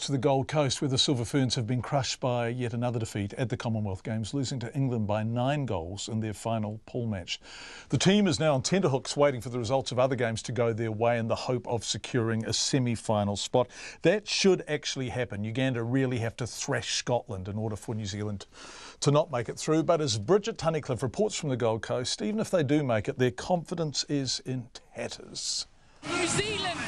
to the Gold Coast, where the Silver Ferns have been crushed by yet another defeat at the Commonwealth Games, losing to England by 9 goals in their final pool match. The team is now on tenterhooks, waiting for the results of other games to go their way in the hope of securing a semi-final spot. That should actually happen. Uganda really have to thrash Scotland in order for New Zealand to not make it through. But as Bridget Tunnicliffe reports from the Gold Coast, even if they do make it, their confidence is in tatters. New Zealand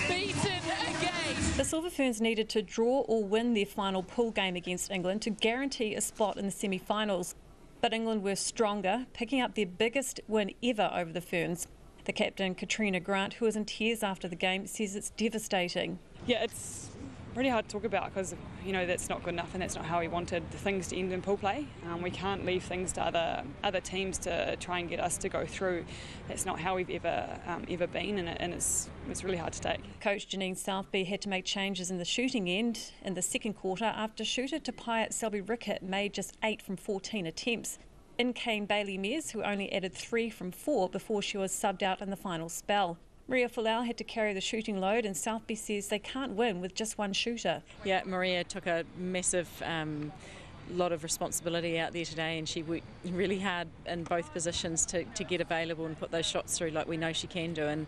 beaten again. The Silver Ferns needed to draw or win their final pool game against England to guarantee a spot in the semi-finals. But England were stronger, picking up their biggest win ever over the Ferns. The captain, Katrina Grant, who was in tears after the game, says it's devastating. Yeah, it's really hard to talk about because, that's not good enough and that's not how we wanted the things to end in pool play. We can't leave things to other teams to try and get us to go through. That's not how we've ever been, and it's really hard to take. Coach Janine Southby had to make changes in the shooting end in the second quarter after shooter Tapaya Selby Rickett made just 8 from 14 attempts. In came Bailey Mears, who only added 3 from 4 before she was subbed out in the final spell. Maria Folau had to carry the shooting load, and Southby says they can't win with just one shooter. Yeah, Maria took a massive lot of responsibility out there today, and she worked really hard in both positions to get available and put those shots through like we know she can do. And,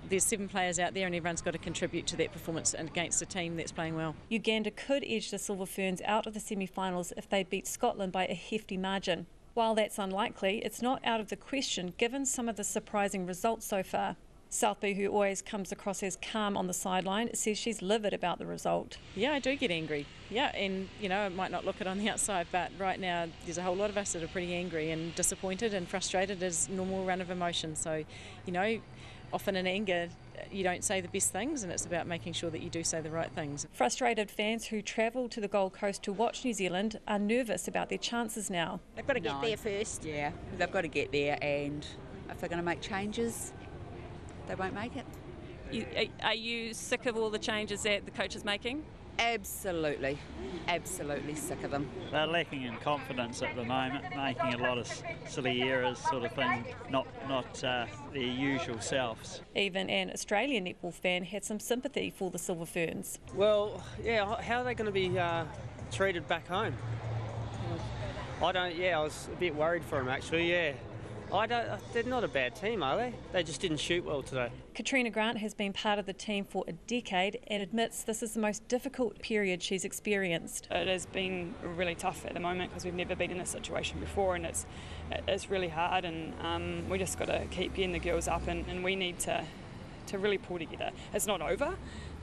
there's 7 players out there and everyone's got to contribute to that performance against a team that's playing well. Uganda could edge the Silver Ferns out of the semi-finals if they beat Scotland by a hefty margin. While that's unlikely, it's not out of the question given some of the surprising results so far. Southby, who always comes across as calm on the sideline, says she's livid about the result. Yeah, I do get angry. Yeah, and it might not look it on the outside, but right now there's a whole lot of us that are pretty angry and disappointed and frustrated as normal run of emotion. So, often in anger you don't say the best things, and it's about making sure that you do say the right things. Frustrated fans who travelled to the Gold Coast to watch New Zealand are nervous about their chances now. They've got to get there first. Yeah, they've got to get there, and if they're going to make changes, they won't make it. Are you sick of all the changes that the coach is making? Absolutely sick of them. They're lacking in confidence at the moment, making a lot of silly errors sort of thing, not their usual selves. Even an Australian netball fan had some sympathy for the Silver Ferns. Well, yeah, how are they going to be treated back home? I was a bit worried for them actually, yeah. They're not a bad team, are they? They just didn't shoot well today. Katrina Grant has been part of the team for a decade and admits this is the most difficult period she's experienced. It has been really tough at the moment because we've never been in this situation before, and it's really hard, and we just got to keep getting the girls up, and we need to really pull together. It's not over,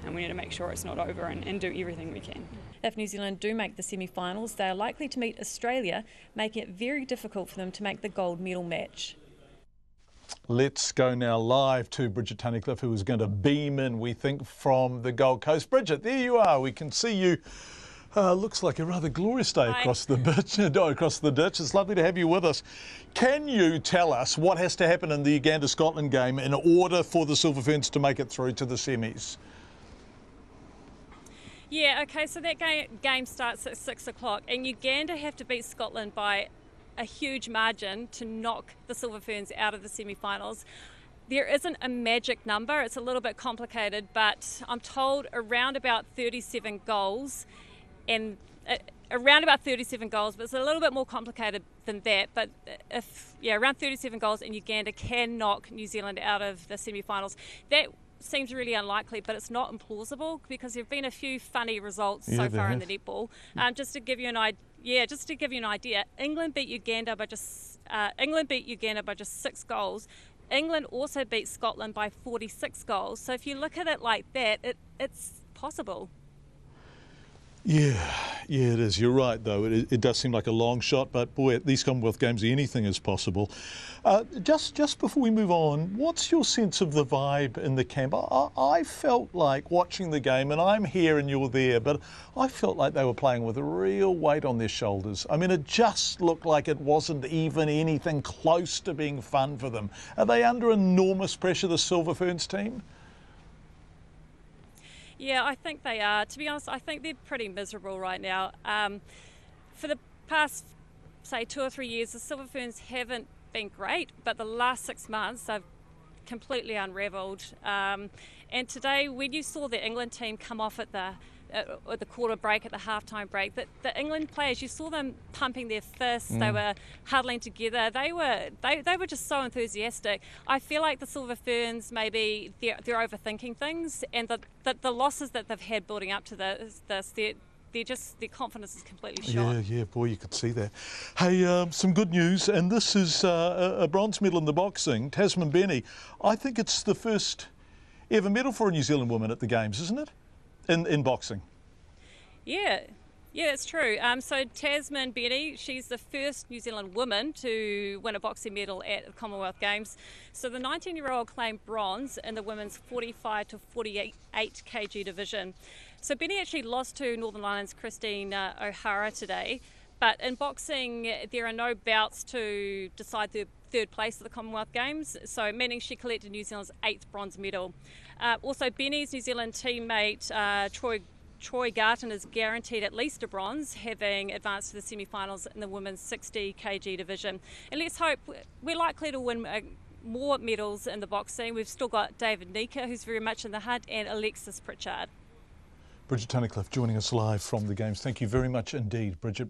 and we need to make sure it's not over and do everything we can. If New Zealand do make the semi-finals, they are likely to meet Australia, making it very difficult for them to make the gold medal match. Let's go now live to Bridget Tunnicliffe, who is going to beam in, we think, from the Gold Coast. Bridget, there you are. We can see you. Looks like a rather glorious day across the ditch. It's lovely to have you with us. Can you tell us what has to happen in the Uganda-Scotland game in order for the Silver Ferns to make it through to the semis? Yeah, okay, so that game starts at 6 o'clock, and Uganda have to beat Scotland by a huge margin to knock the Silver Ferns out of the semi-finals. There isn't a magic number, it's a little bit complicated, but I'm told around about 37 goals, but it's a little bit more complicated than that. But around 37 goals, and Uganda can knock New Zealand out of the semi-finals. That seems really unlikely, but it's not implausible because there have been a few funny results so far in the netball. Just to give you an idea, England beat Uganda by just 6 goals. England also beat Scotland by 46 goals. So if you look at it like that, it's possible. Yeah, it is. You're right, though. It does seem like a long shot, but boy, at these Commonwealth Games, anything is possible. Just before we move on, what's your sense of the vibe in the camp? I felt like watching the game, and I'm here and you're there, but I felt like they were playing with a real weight on their shoulders. I mean, it just looked like it wasn't even anything close to being fun for them. Are they under enormous pressure, the Silver Ferns team? Yeah, I think they are. To be honest, I think they're pretty miserable right now. For the past, say, 2 or 3 years, the Silver Ferns haven't been great, but the last 6 months they've completely unravelled. And today, when you saw the England team come off at the at the quarter break, at the halftime break, that the England players, you saw them pumping their fists, they were huddling together, they were just so enthusiastic. I feel like the Silver Ferns, maybe they're overthinking things, and the losses that they've had building up to this, their confidence is completely shot. Yeah, boy, you could see that. Hey, some good news, and this is a bronze medal in the boxing. Tasman Benny, I think it's the first ever medal for a New Zealand woman at the Games, isn't it? In boxing. Yeah, it's true. So Tasman Benny, she's the first New Zealand woman to win a boxing medal at the Commonwealth Games. So the 19-year-old claimed bronze in the women's 45 to 48 kg division. So Benny actually lost to Northern Ireland's Christine O'Hara today. But in boxing, there are no bouts to decide the third place at the Commonwealth Games, so meaning she collected New Zealand's 8th bronze medal. Also, Benny's New Zealand teammate Troy Garton is guaranteed at least a bronze, having advanced to the semi-finals in the women's 60 kg division. And let's hope we're likely to win more medals in the boxing. We've still got David Nika, who's very much in the hunt, and Alexis Pritchard. Bridget Tunnicliffe joining us live from the Games. Thank you very much indeed, Bridget.